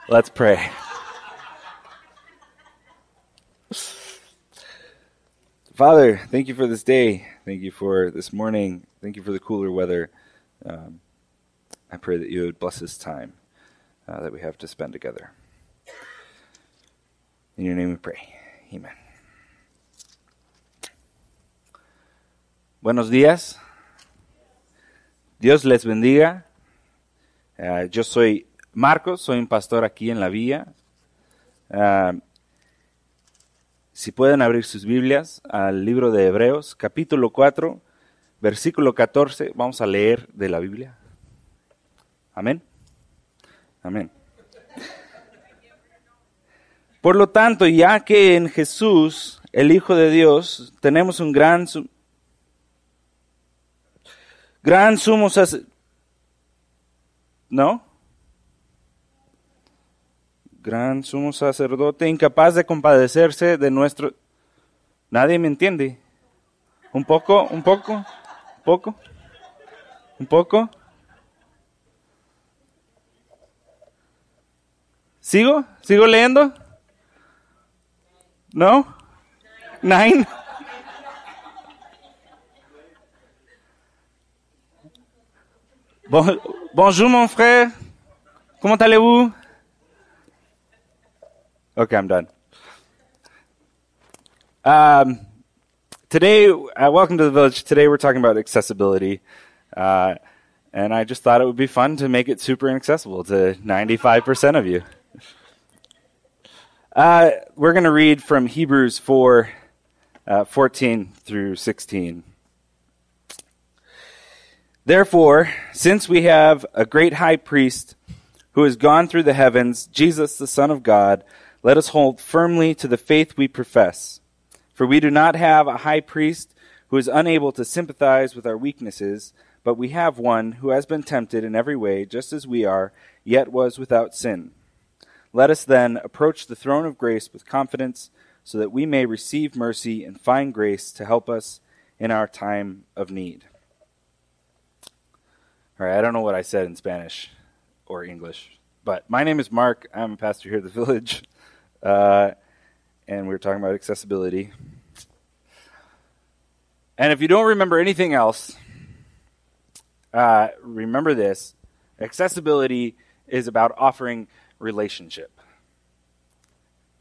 Let's pray. Father, thank you for this day. Thank you for this morning. Thank you for the cooler weather. I pray that you would bless this time that we have to spend together. In your name we pray. Amen. Buenos días. Dios les bendiga. Yo soy Marcos, soy un pastor aquí en la villa. Si pueden abrir sus Biblias al libro de Hebreos, capítulo 4, versículo 14, vamos a leer de la Biblia. Amén. Amén. Por lo tanto, ya que en Jesús, el Hijo de Dios, tenemos un gran sumo sacerdote. ¿No? Gran sumo sacerdote, incapaz de compadecerse de nuestro... Nadie me entiende. ¿Un poco? ¿Sigo leyendo? ¿No? 9. Bonjour mon frère. Comment allez-vous? Okay, I'm done. Today, welcome to the village. Today we're talking about accessibility. And I just thought it would be fun to make it super inaccessible to 95% of you. We're going to read from Hebrews 4, 14 through 16. Therefore, since we have a great high priest who has gone through the heavens, Jesus, the Son of God, let us hold firmly to the faith we profess. For we do not have a high priest who is unable to sympathize with our weaknesses, but we have one who has been tempted in every way, just as we are, yet was without sin. Let us then approach the throne of grace with confidence, so that we may receive mercy and find grace to help us in our time of need. All right, I don't know what I said in Spanish or English, but my name is Mark. I'm a pastor here at the village, and we're talking about accessibility. And if you don't remember anything else, remember this. Accessibility is about offering relationship.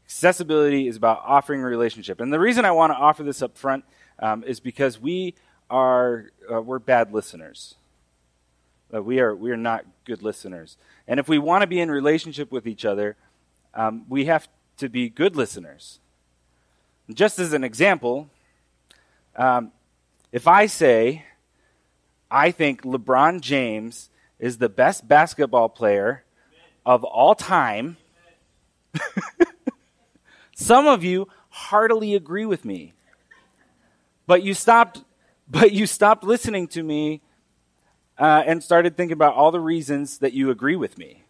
Accessibility is about offering a relationship. And the reason I want to offer this up front is because we're bad listeners. We are not good listeners. And if we want to be in relationship with each other, we have to be good listeners. Just as an example, if I say, I think LeBron James is the best basketball player of all time, some of you heartily agree with me. But you stopped listening to me and started thinking about all the reasons that you agree with me.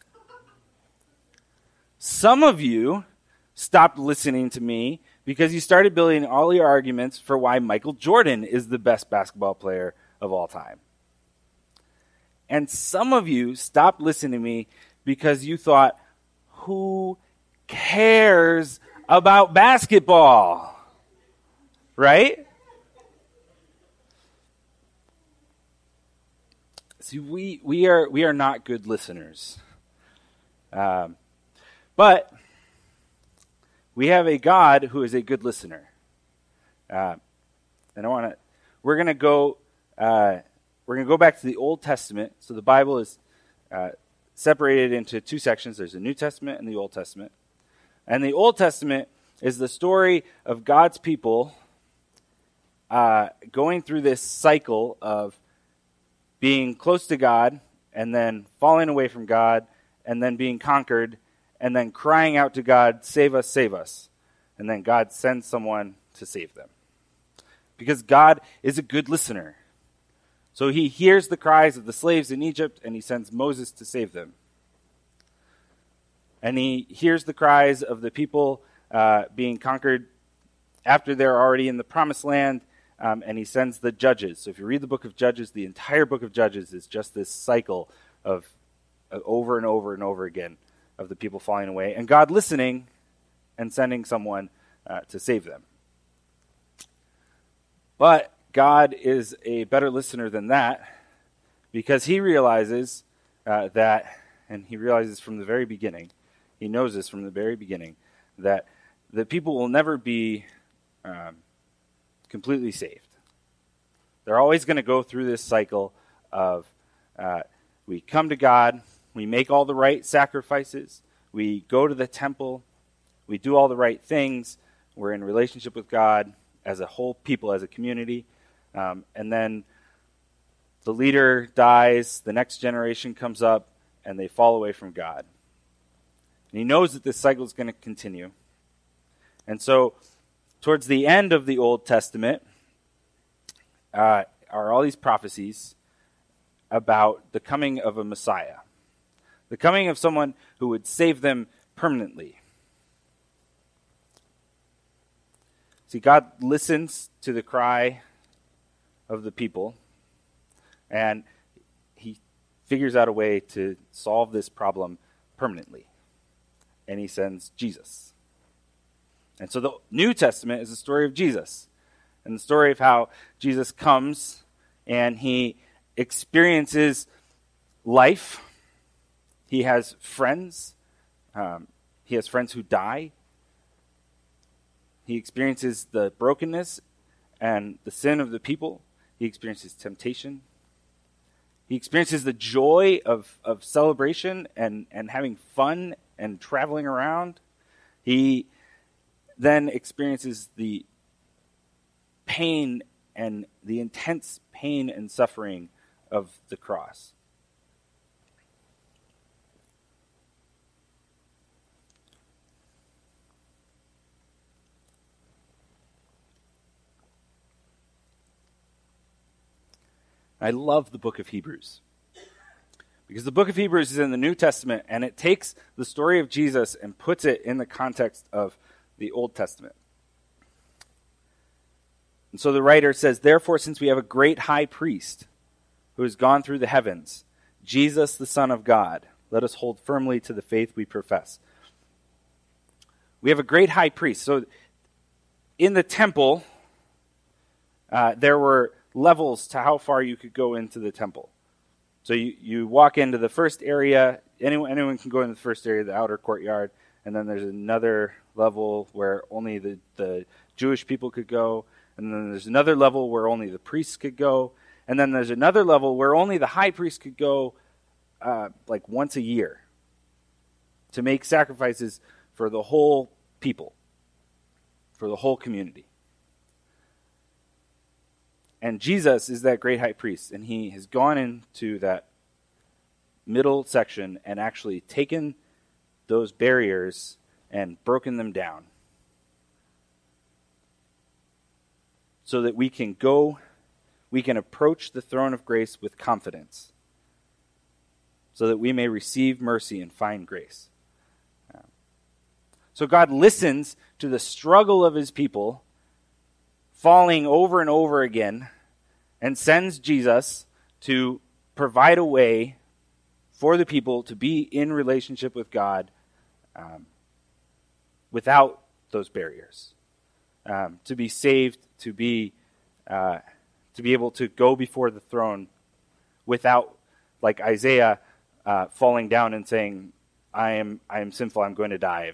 Some of you stopped listening to me because you started building all your arguments for why Michael Jordan is the best basketball player of all time. And some of you stopped listening to me because you thought, who cares about basketball? Right? See, we are not good listeners. But we have a God who is a good listener. And we're going to go back to the Old Testament. So the Bible is separated into two sections. There's the New Testament and the Old Testament. And the Old Testament is the story of God's people going through this cycle of being close to God and then falling away from God and then being conquered and then crying out to God, save us, save us. And then God sends someone to save them. Because God is a good listener. So he hears the cries of the slaves in Egypt and he sends Moses to save them. And he hears the cries of the people being conquered after they're already in the promised land, and he sends the judges. So if you read the book of Judges, the entire book of Judges is just this cycle of over and over and over again of the people falling away, and God listening and sending someone to save them. But God is a better listener than that, because he realizes and he realizes from the very beginning, he knows this from the very beginning, that the people will never be completely saved. They're always going to go through this cycle of we come to God, we make all the right sacrifices, we go to the temple, we do all the right things, we're in relationship with God as a whole people, as a community, and then the leader dies, the next generation comes up, and they fall away from God. And he knows that this cycle is going to continue. And so, towards the end of the Old Testament, are all these prophecies about the coming of a Messiah, the coming of someone who would save them permanently. See, God listens to the cry of the people, and he figures out a way to solve this problem permanently. And he sends Jesus. And so the New Testament is the story of Jesus, and the story of how Jesus comes and he experiences life. He has friends. He has friends who die. He experiences the brokenness and the sin of the people. He experiences temptation. He experiences the joy of celebration and having fun and traveling around. He then experiences the pain and the intense pain and suffering of the cross. I love the book of Hebrews, because the book of Hebrews is in the New Testament, and it takes the story of Jesus and puts it in the context of the Old Testament. And so the writer says, "Therefore, since we have a great high priest who has gone through the heavens, Jesus, the Son of God, let us hold firmly to the faith we profess." We have a great high priest. So in the temple, there were levels to how far you could go into the temple. So you walk into the first area, anyone can go into the first area, the outer courtyard, and then there's another level where only the Jewish people could go, and then there's another level where only the priests could go, and then there's another level where only the high priest could go like once a year to make sacrifices for the whole people, for the whole community. And Jesus is that great high priest, and he has gone into that middle section and actually taken those barriers and broken them down so that we can approach the throne of grace with confidence, so that we may receive mercy and find grace. So God listens to the struggle of his people, falling over and over again, and sends Jesus to provide a way for the people to be in relationship with God without those barriers, to be saved, to be able to go before the throne without, like Isaiah, falling down and saying, "I am sinful. I'm going to die.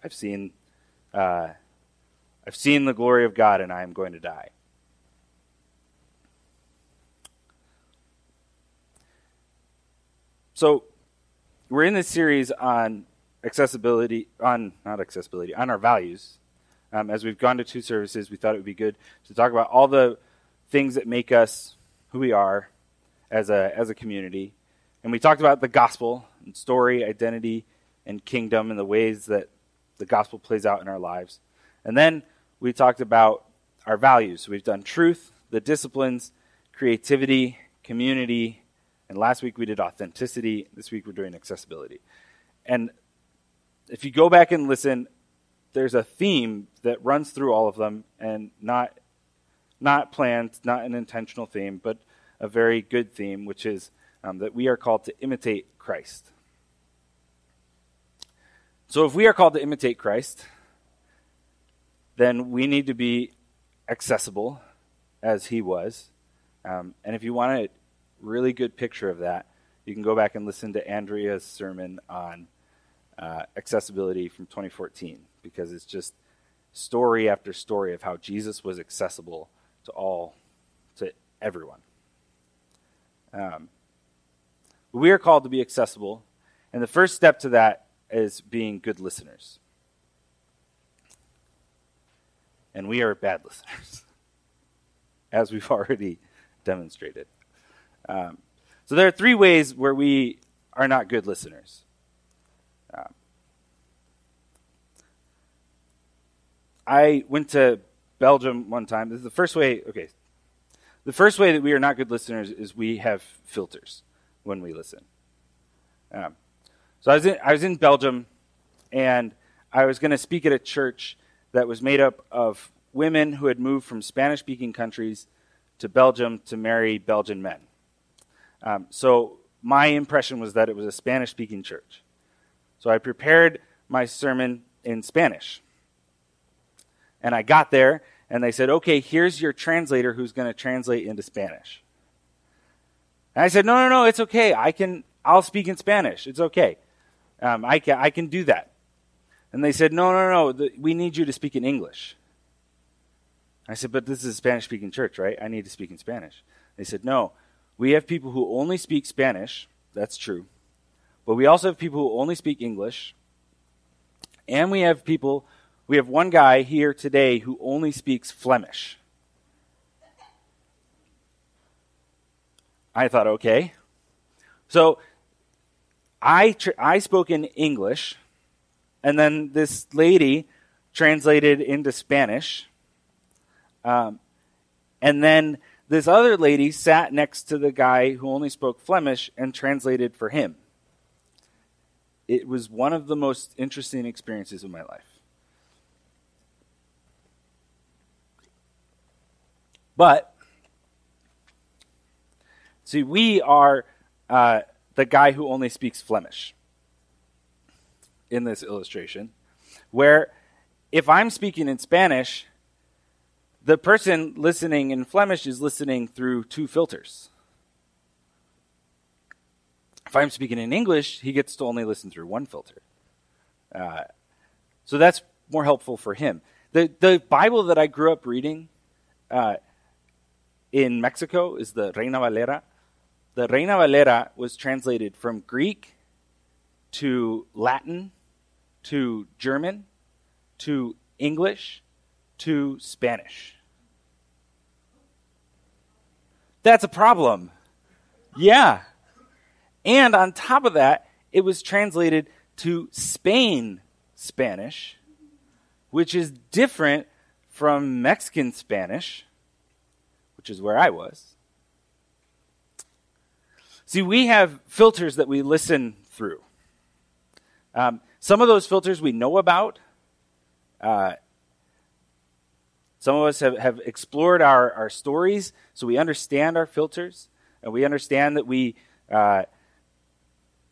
I've seen the glory of God, and I am going to die." So, we're in this series on on our values. As we've gone to 2 services, we thought it would be good to talk about all the things that make us who we are as a community. And we talked about the gospel and story, identity, and kingdom, and the ways that the gospel plays out in our lives. And then we talked about our values. We've done truth, the disciplines, creativity, community, and last week we did authenticity. This week we're doing accessibility. And if you go back and listen, there's a theme that runs through all of them, and not planned, not an intentional theme, but a very good theme, which is that we are called to imitate Christ. So if we are called to imitate Christ, then we need to be accessible as he was. And if you want a really good picture of that, you can go back and listen to Andrea's sermon on accessibility from 2014, because it's just story after story of how Jesus was accessible to everyone. We are called to be accessible, and the first step to that is being good listeners. And we are bad listeners, as we've already demonstrated. So there are 3 ways where we are not good listeners. I went to Belgium one time. This is the first way. Okay, the first way that we are not good listeners is we have filters when we listen. So I was in Belgium, and I was going to speak at a church that was made up of women who had moved from Spanish-speaking countries to Belgium to marry Belgian men. So my impression was that it was a Spanish-speaking church. So I prepared my sermon in Spanish. And I got there, and they said, okay, here's your translator who's going to translate into Spanish. And I said, no, it's okay. I'll speak in Spanish. It's okay. I can do that. And they said, no, we need you to speak in English. I said, but this is a Spanish-speaking church, right? I need to speak in Spanish. They said, no, we have people who only speak Spanish. That's true. But we also have people who only speak English. And we have one guy here today who only speaks Flemish. I thought, okay. So I spoke in English, and then this lady translated into Spanish. And then this other lady sat next to the guy who only spoke Flemish and translated for him. It was one of the most interesting experiences of my life. But, see, we are the guy who only speaks Flemish in this illustration, where if I'm speaking in Spanish, the person listening in Flemish is listening through 2 filters. If I'm speaking in English, he gets to only listen through 1 filter. So that's more helpful for him. The Bible that I grew up reading in Mexico is the Reina Valera. The Reina Valera was translated from Greek to Latin to German to English to Spanish. That's a problem. Yeah. And on top of that, it was translated to Spain Spanish, which is different from Mexican Spanish, which is where I was. See, we have filters that we listen through. Some of those filters we know about. Some of us have explored our stories, so we understand our filters, and we understand that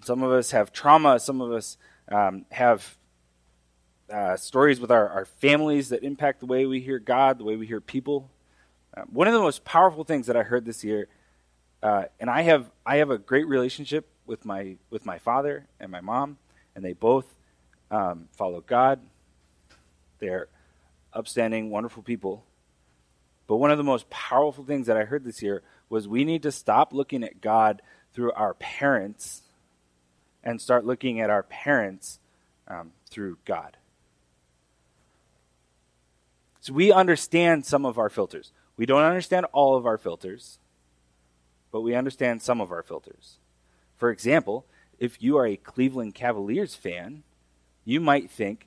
some of us have trauma, some of us have stories with our families that impact the way we hear God, the way we hear people. One of the most powerful things that I heard this year, and I have a great relationship with my father and my mom, and they both follow God. They're upstanding, wonderful people. But one of the most powerful things that I heard this year was we need to stop looking at God through our parents and start looking at our parents through God. So we understand some of our filters. We don't understand all of our filters, but we understand some of our filters. For example, if you are a Cleveland Cavaliers fan, you might think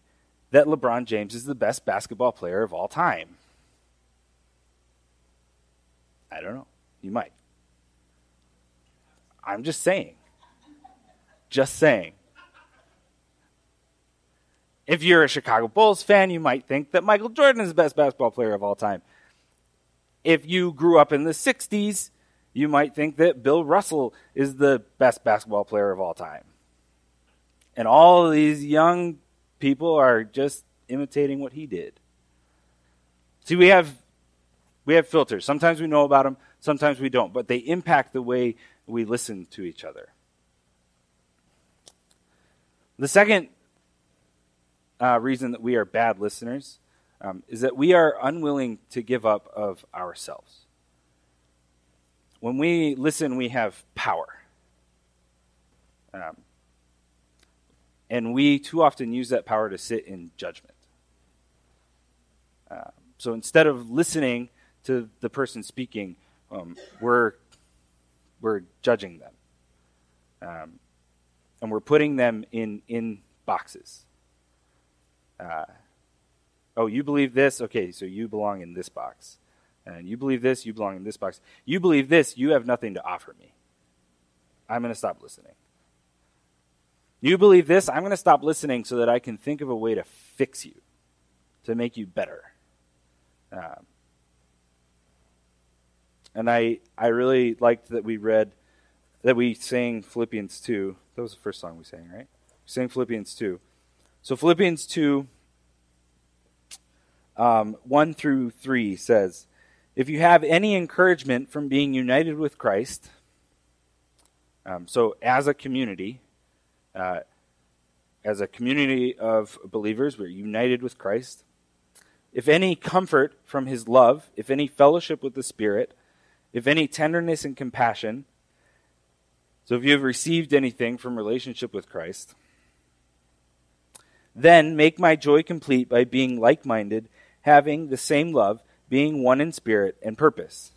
that LeBron James is the best basketball player of all time. I don't know. You might. I'm just saying. Just saying. If you're a Chicago Bulls fan, you might think that Michael Jordan is the best basketball player of all time. If you grew up in the 60s, you might think that Bill Russell is the best basketball player of all time. And all of these young people are just imitating what he did. See, we have filters. Sometimes we know about them, sometimes we don't, but they impact the way we listen to each other. The second reason that we are bad listeners is that we are unwilling to give up of ourselves. When we listen, we have power. And we too often use that power to sit in judgment. So instead of listening to the person speaking, we're judging them. And we're putting them in boxes. Oh, you believe this? Okay, so you belong in this box. And you believe this, you belong in this box. You believe this, you have nothing to offer me. I'm going to stop listening. You believe this, I'm going to stop listening so that I can think of a way to fix you, to make you better. And I really liked that we sang Philippians 2. That was the first song we sang, right? We sang Philippians 2. So Philippians 2, 1 through 3 says, if you have any encouragement from being united with Christ, so as a community of believers, we're united with Christ. If any comfort from his love, if any fellowship with the Spirit, if any tenderness and compassion, so if you have received anything from relationship with Christ, then make my joy complete by being like-minded, having the same love, being one in spirit and purpose.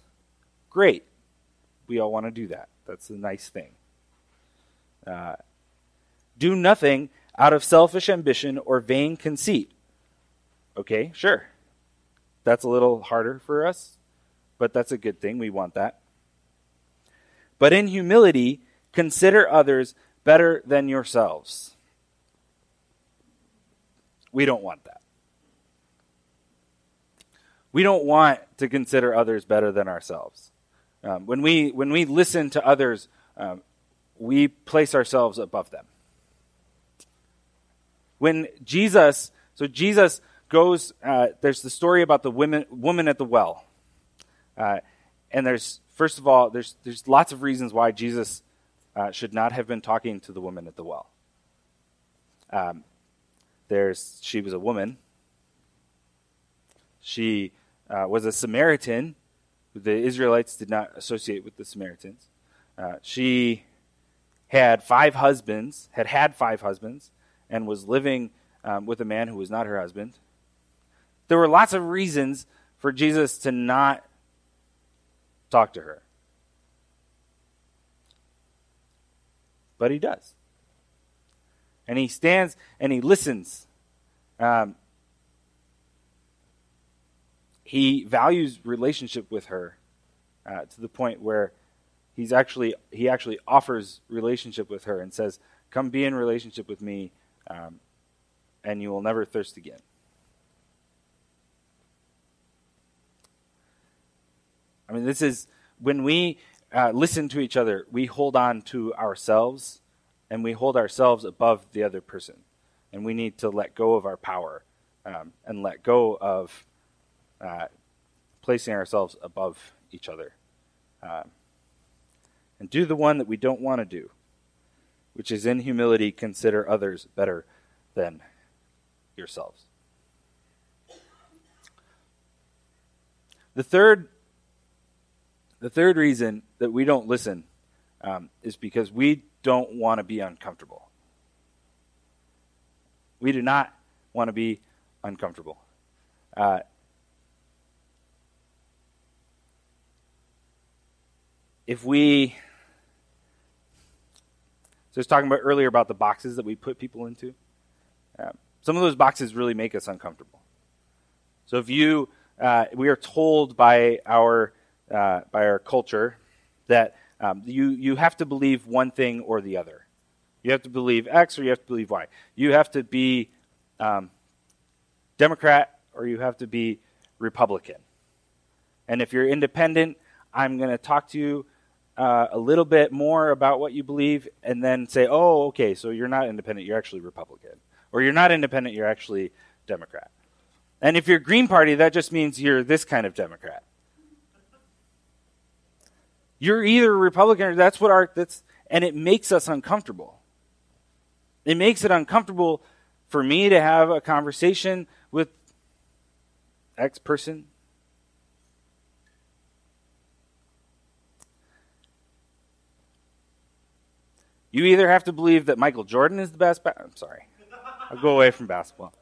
Great. We all want to do that. That's a nice thing. Do nothing out of selfish ambition or vain conceit. Okay, sure. That's a little harder for us, but that's a good thing. We want that. But in humility, consider others better than yourselves. We don't want that. We don't want to consider others better than ourselves. When we listen to others, we place ourselves above them. When Jesus goes, there's the story about the woman at the well. And there's lots of reasons why Jesus should not have been talking to the woman at the well. She was a woman. She was a Samaritan. The Israelites did not associate with the Samaritans. She had had 5 husbands, and was living with a man who was not her husband. There were lots of reasons for Jesus to not talk to her. But he does. And he stands and he listens. He values relationship with her to the point where he actually offers relationship with her and says, come be in relationship with me, and you will never thirst again. I mean, this is, when we listen to each other, we hold on to ourselves, and we hold ourselves above the other person. And we need to let go of our power and let go of placing ourselves above each other. And do the one that we don't want to do, which is in humility consider others better than yourselves. The third reason that we don't listen is because we don't want to be uncomfortable. We do not want to be uncomfortable. So I was talking about earlier about the boxes that we put people into. Some of those boxes really make us uncomfortable. So if we are told by our culture that you have to believe one thing or the other. You have to believe X or you have to believe Y. You have to be Democrat or you have to be Republican. And if you're independent, I'm going to talk to you a little bit more about what you believe and then say, oh, okay, so you're not independent, you're actually Republican. Or you're not independent, you're actually Democrat. And if you're Green Party, that just means you're this kind of Democrat. You're either a Republican or and it makes us uncomfortable. It makes it uncomfortable for me to have a conversation with X person. You either have to believe that Michael Jordan is the best. I'm sorry. I'll go away from basketball.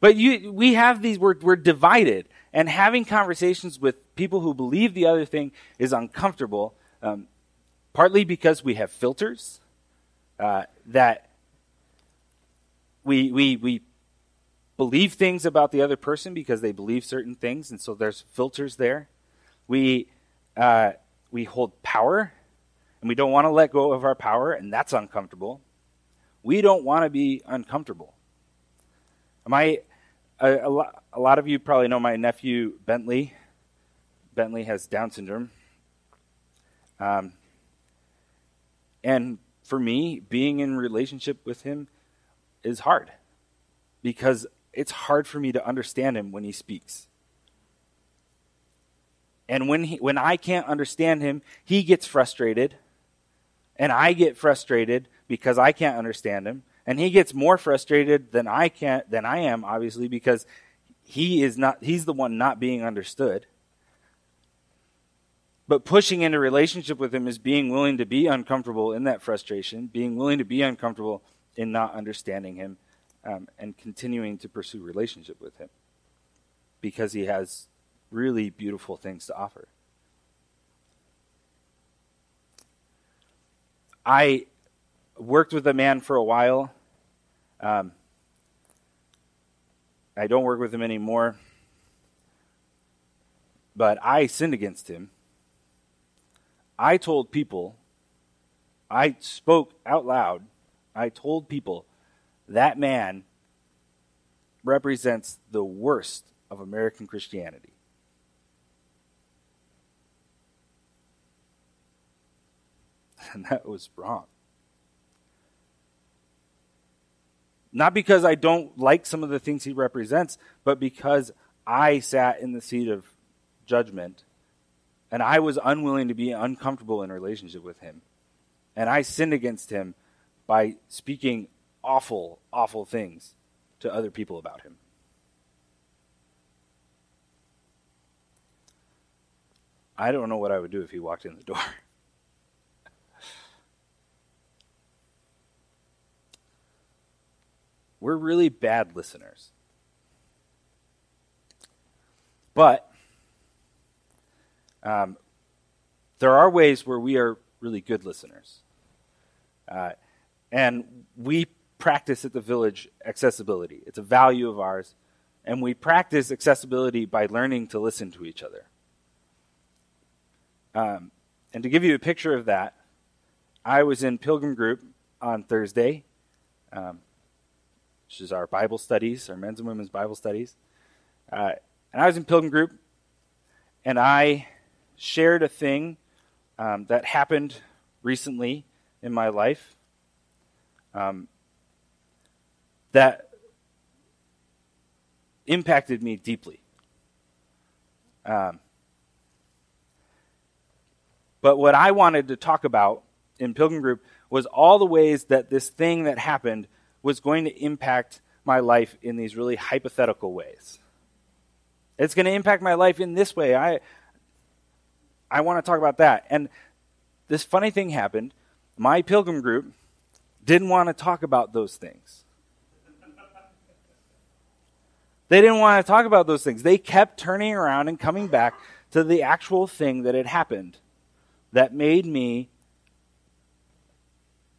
But we have these, we're divided. And having conversations with people who believe the other thing is uncomfortable, partly because we have filters that we believe things about the other person because they believe certain things, and so there's filters there. We hold power, and we don't want to let go of our power, and that's uncomfortable. We don't want to be uncomfortable. A lot of you probably know my nephew, Bentley. Bentley has Down syndrome. And for me, being in relationship with him is hard because it's hard for me to understand him when he speaks. And when I can't understand him, he gets frustrated, and I get frustrated because I can't understand him. And he gets more frustrated than I am, obviously, because he's the one not being understood. But pushing into relationship with him is being willing to be uncomfortable in that frustration, being willing to be uncomfortable in not understanding him, and continuing to pursue relationship with him because he has really beautiful things to offer. I worked with a man for a while. I don't work with him anymore, but I sinned against him. I told people, I spoke out loud, I told people that man represents the worst of American Christianity. And that was wrong. Not because I don't like some of the things he represents, but because I sat in the seat of judgment and I was unwilling to be uncomfortable in a relationship with him. And I sinned against him by speaking awful, awful things to other people about him. I don't know what I would do if he walked in the door. We're really bad listeners. But there are ways where we are really good listeners. And we practice at the Village accessibility. It's a value of ours. And we practice accessibility by learning to listen to each other. And to give you a picture of that, I was in Pilgrim Group on Thursday, which is our Bible studies, our men's and women's Bible studies. And I was in Pilgrim Group, and I shared a thing that happened recently in my life that impacted me deeply. But what I wanted to talk about in Pilgrim Group was all the ways that this thing that happened was going to impact my life in these really hypothetical ways. It's going to impact my life in this way. I want to talk about that. And this funny thing happened. My Pilgrim Group didn't want to talk about those things. They didn't want to talk about those things. They kept turning around and coming back to the actual thing that had happened that made me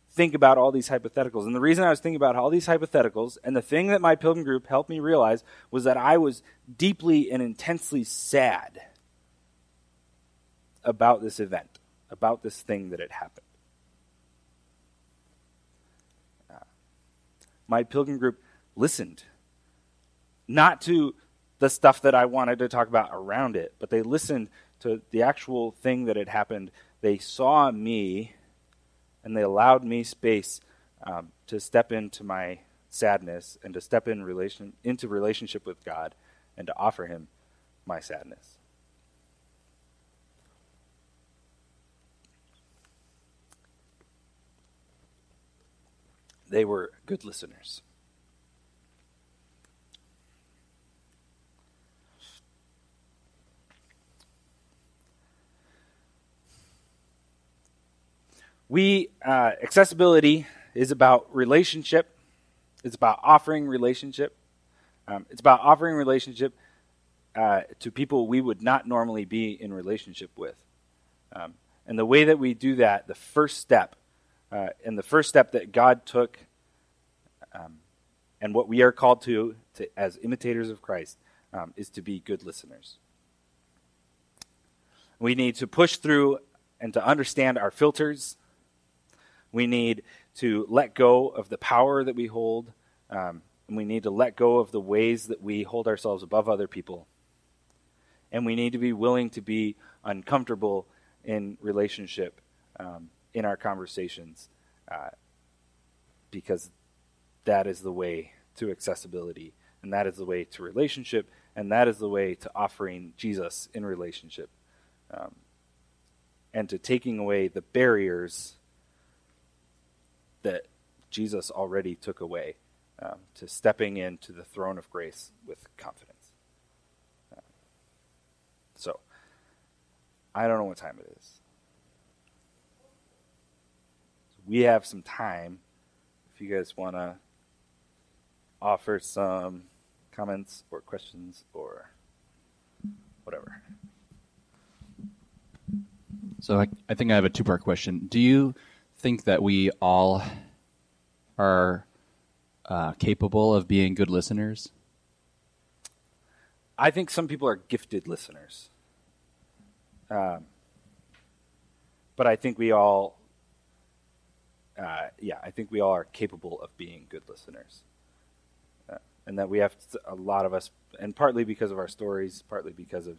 think about all these hypotheticals. And the reason I was thinking about all these hypotheticals, and the thing that my Pilgrim Group helped me realize, was that I was deeply and intensely sad about this event, about this thing that had happened. My Pilgrim Group listened, not to the stuff that I wanted to talk about around it, but they listened to the actual thing that had happened. They saw me, and they allowed me space to step into my sadness and to step into relationship with God and to offer him my sadness. They were good listeners. Accessibility is about relationship. It's about offering relationship. It's about offering relationship to people we would not normally be in relationship with. And the way that we do that, the first step that God took, and what we are called to as imitators of Christ, is to be good listeners. We need to push through and to understand our filters. We need to let go of the power that we hold, and we need to let go of the ways that we hold ourselves above other people. And we need to be willing to be uncomfortable in relationship, in our conversations, because that is the way to accessibility, and that is the way to relationship, and that is the way to offering Jesus in relationship, and to taking away the barriers that Jesus already took away, to stepping into the throne of grace with confidence. So, I don't know what time it is. So we have some time. If you guys want to offer some comments or questions or whatever. So I think I have a two-part question. Do you think that we all are capable of being good listeners? I think some people are gifted listeners. But I think we all, I think we all are capable of being good listeners. And that we have a lot of us, and partly because of our stories, partly because of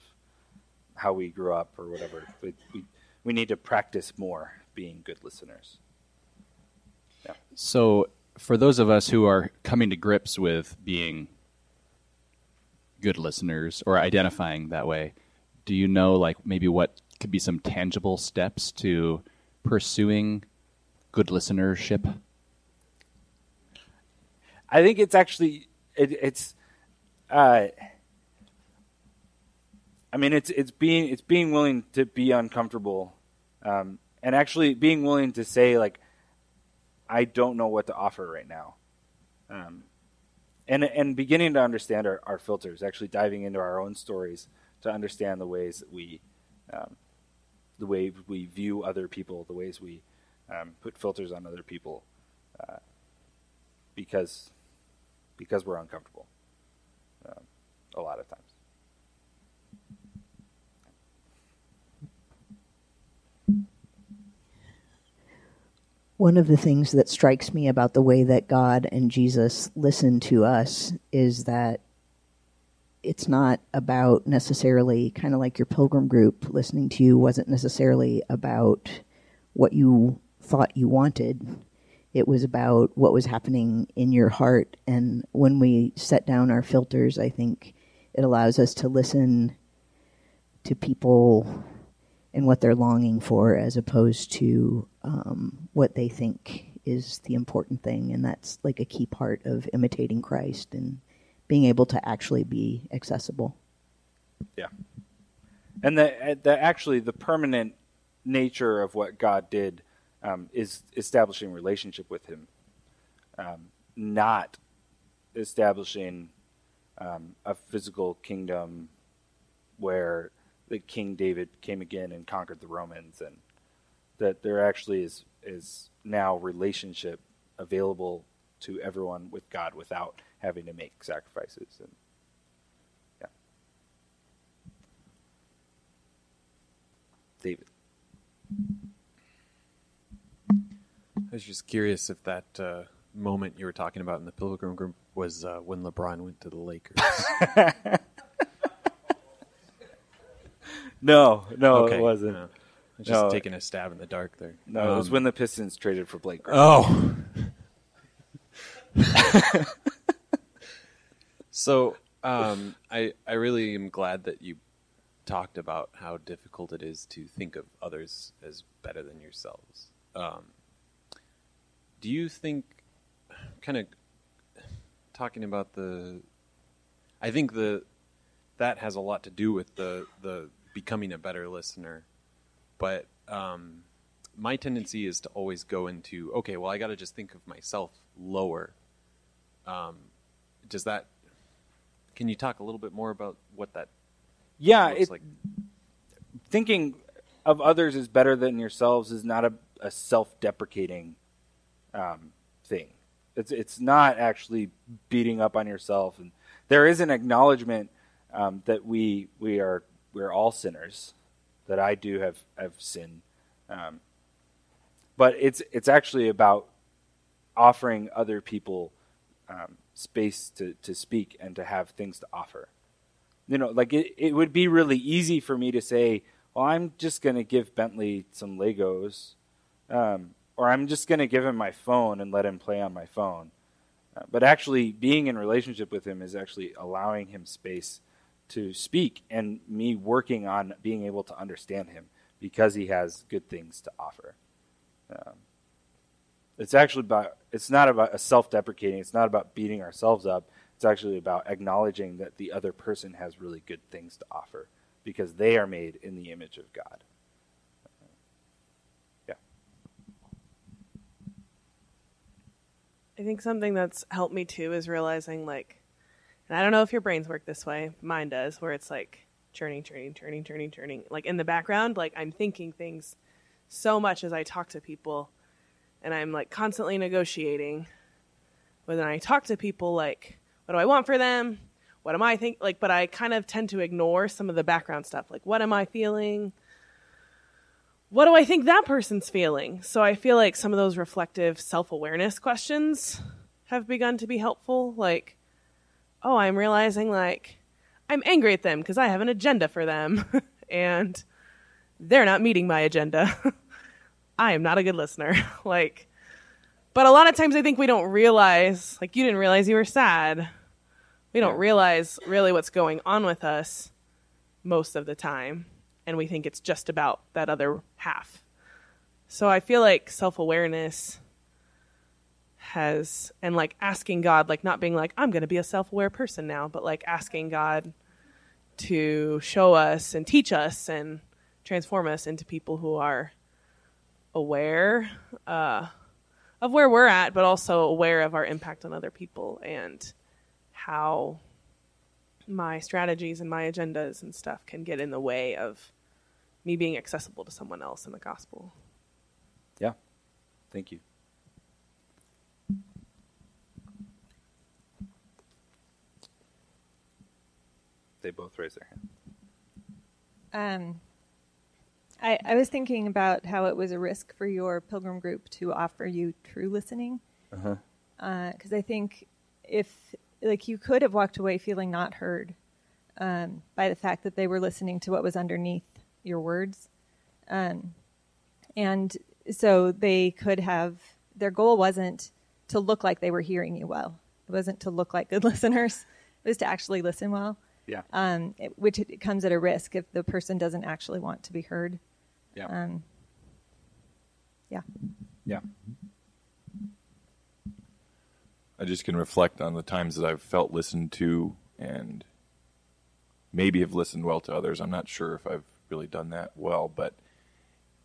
how we grew up or whatever, we need to practice more being good listeners. Yeah. So for those of us who are coming to grips with being good listeners or identifying that way, do you know like maybe what could be some tangible steps to pursuing good listenership? I think it's actually it's being willing to be uncomfortable, and actually being willing to say like, I don't know what to offer right now, and beginning to understand our filters, actually diving into our own stories to understand the ways that the way we view other people, the ways we put filters on other people, because we're uncomfortable a lot of times. One of the things that strikes me about the way that God and Jesus listen to us is that it's not about necessarily, kind of like your pilgrim group listening to you wasn't necessarily about what you thought you wanted. It was about what was happening in your heart. And when we set down our filters, I think it allows us to listen to people and what they're longing for as opposed to what they think is the important thing. And that's like a key part of imitating Christ and being able to actually be accessible. Yeah. And the permanent nature of what God did is establishing relationship with him, not establishing a physical kingdom where the King David came again and conquered the Romans, and that there actually is now relationship available to everyone with God without having to make sacrifices. And yeah. David. I was just curious if that moment you were talking about in the Pilgrim group was when LeBron went to the Lakers. No, okay. It wasn't. No. I was just taking a stab in the dark there. No, it was when the Pistons traded for Blake Griffin. Oh. So I really am glad that you talked about how difficult it is to think of others as better than yourselves. Do you think, kind of talking about I think that has a lot to do with the becoming a better listener, but my tendency is to always go into, okay, well, I got to just think of myself lower. Can you talk a little bit more about what that looks like? Thinking of others as better than yourselves is not a self-deprecating thing. It's not actually beating up on yourself, and there is an acknowledgement that we're all sinners, that I do have sinned, but it's actually about offering other people space to speak and to have things to offer. Like it would be really easy for me to say, well, I'm just going to give Bentley some Legos, or I'm just going to give him my phone and let him play on my phone. But actually being in relationship with him is actually allowing him space to speak, and me working on being able to understand him because he has good things to offer. It's not about a self-deprecating. It's not about beating ourselves up. It's actually about acknowledging that the other person has really good things to offer because they are made in the image of God. I think something that's helped me too is realizing, like, and I don't know if your brains work this way, mine does, where it's like churning, like in the background, like I'm thinking things so much as I talk to people, and I'm like constantly negotiating. But then I talk to people like, what do I want for them? What am I think? Like, but I kind of tend to ignore some of the background stuff. Like, what am I feeling? What do I think that person's feeling? So I feel like some of those reflective self-awareness questions have begun to be helpful. Like, oh, I'm realizing like I'm angry at them because I have an agenda for them and they're not meeting my agenda. I am not a good listener. But a lot of times I think we don't realize, like you didn't realize you were sad. We don't realize really what's going on with us most of the time. And we think it's just about that other half. So I feel like self-awareness and like asking God, like not being like, I'm going to be a self-aware person now, but like asking God to show us and teach us and transform us into people who are aware of where we're at, but also aware of our impact on other people and how my strategies and my agendas and stuff can get in the way of me being accessible to someone else in the gospel. Yeah. Thank you. They both raise their hand. I was thinking about how it was a risk for your pilgrim group to offer you true listening. Because I think if, like, you could have walked away feeling not heard by the fact that they were listening to what was underneath your words. And so they could have, their goal wasn't to look like they were hearing you well. It wasn't to look like good listeners. It was to actually listen well. Yeah. Which it comes at a risk if the person doesn't actually want to be heard. Yeah. Yeah. I just can reflect on the times that I've felt listened to and maybe have listened well to others. I'm not sure if I've really done that well, but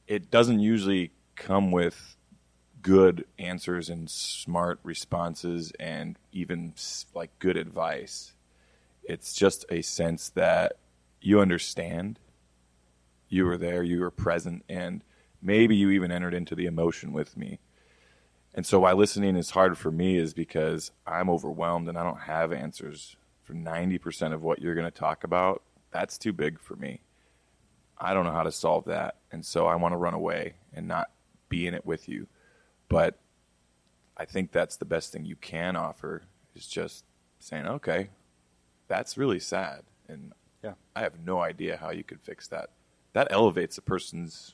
it doesn't usually come with good answers and smart responses and even like good advice. It's just a sense that you understand, you were there, you were present, and maybe you even entered into the emotion with me. And so why listening is hard for me is because I'm overwhelmed and I don't have answers for 90% of what you're going to talk about. That's too big for me. I don't know how to solve that. And so I want to run away and not be in it with you. But I think that's the best thing you can offer is just saying, okay, that's really sad. And I have no idea how you could fix that. That elevates a person's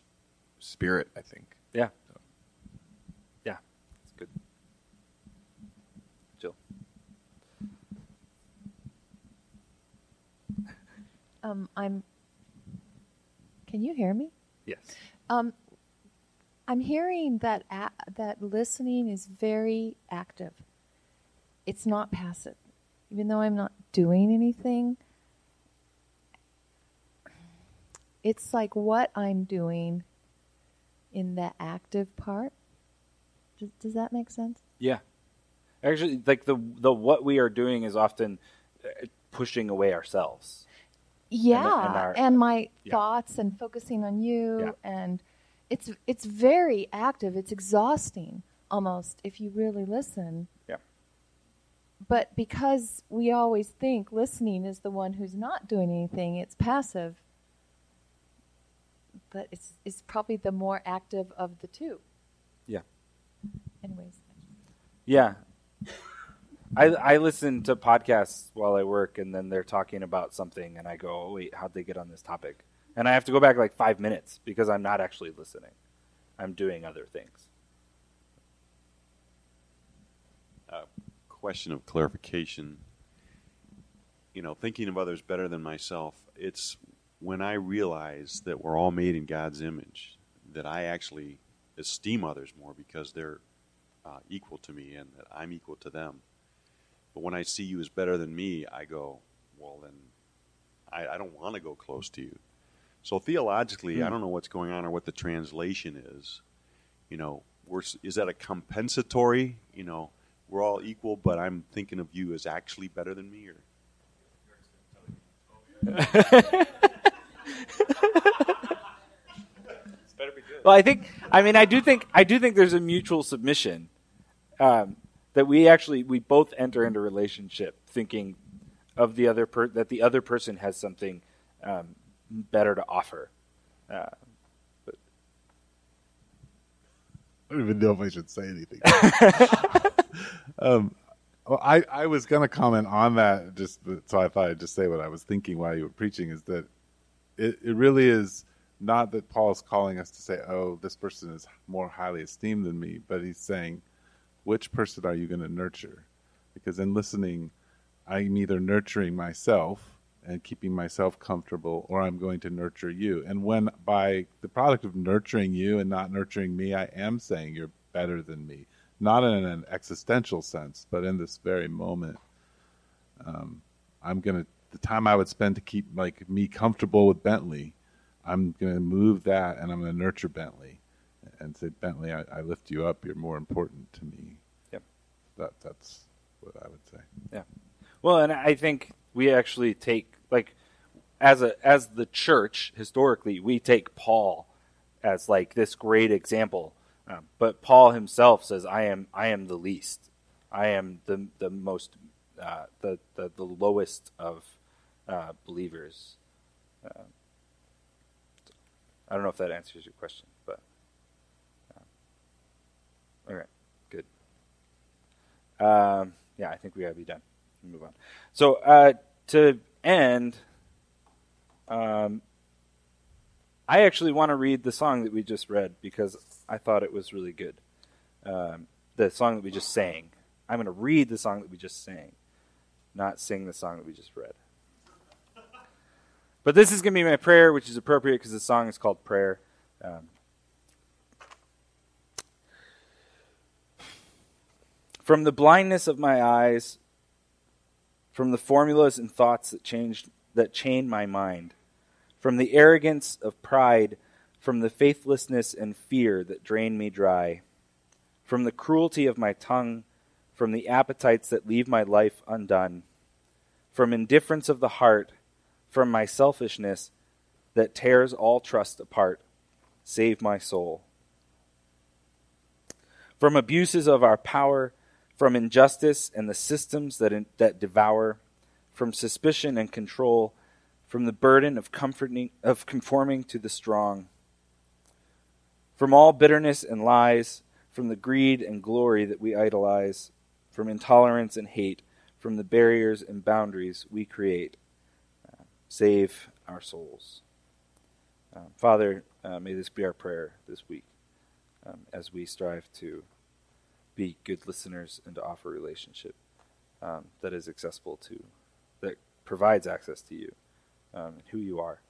spirit, I think. Yeah. Yeah. That's good. I'm. Can you hear me? Yes. I'm hearing that that listening is very active. It's not passive, even though I'm not doing anything. It's like what I'm doing in the active part. Does that make sense? Yeah. Actually, like the what we are doing is often pushing away ourselves. Yeah, and my yeah. thoughts and focusing on you, Yeah. and it's very active. It's exhausting almost if you really listen. Yeah. But because we always think listening is the one who's not doing anything, it's passive. But it's probably the more active of the two. Yeah. Anyways. Yeah. I listen to podcasts while I work, and then they're talking about something, and I go, oh, wait, how'd they get on this topic? And I have to go back like 5 minutes because I'm not actually listening. I'm doing other things. Question of clarification. Thinking of others better than myself, it's when I realize that we're all made in God's image, that I actually esteem others more because they're equal to me and that I'm equal to them. But when I see you as better than me, I go, well, then I don't want to go close to you. So theologically, I don't know what's going on or what the translation is. Is that a compensatory? We're all equal, but I'm thinking of you as actually better than me, or? Well, I do think there's a mutual submission that we both enter into a relationship thinking of that the other person has something better to offer. I don't even know if I should say anything. Well, I was going to comment on that, so I thought I'd just say what I was thinking while you were preaching, is that it really is not that Paul's calling us to say, oh, this person is more highly esteemed than me, but he's saying, which person are you going to nurture? Because in listening, I'm either nurturing myself and keeping myself comfortable, or I'm going to nurture you. And when by the product of nurturing you and not nurturing me, I am saying you're better than me. Not in an existential sense, but in this very moment. The time I would spend to keep me comfortable with Bentley, I'm going to move that and I'm going to nurture Bentley and say, Bentley, I lift you up. You're more important to me. Yep. That's what I would say. Yeah. Well, and I think we actually take, as the church, historically, we take Paul as this great example. But Paul himself says, I am the least. I am the most, the lowest of believers. I don't know if that answers your question, but all right, good. Yeah, I think we gotta be done. Move on. So to end, I actually want to read the song that we just read because I thought it was really good. The song that we just sang. I'm going to read the song that we just sang, not sing the song that we just read. But this is going to be my prayer, which is appropriate because the song is called Prayer. From the blindness of my eyes, from the formulas and thoughts that chained my mind, from the arrogance of pride, from the faithlessness and fear that drain me dry, from the cruelty of my tongue, from the appetites that leave my life undone, from indifference of the heart, from my selfishness that tears all trust apart, save my soul. From abuses of our power, from injustice and the systems that devour, from suspicion and control, from the burden of conforming to the strong, from all bitterness and lies, from the greed and glory that we idolize, from intolerance and hate, from the barriers and boundaries we create. Save our souls. Father, may this be our prayer this week as we strive to be good listeners and to offer a relationship that is accessible to, that provides access to you. and who you are.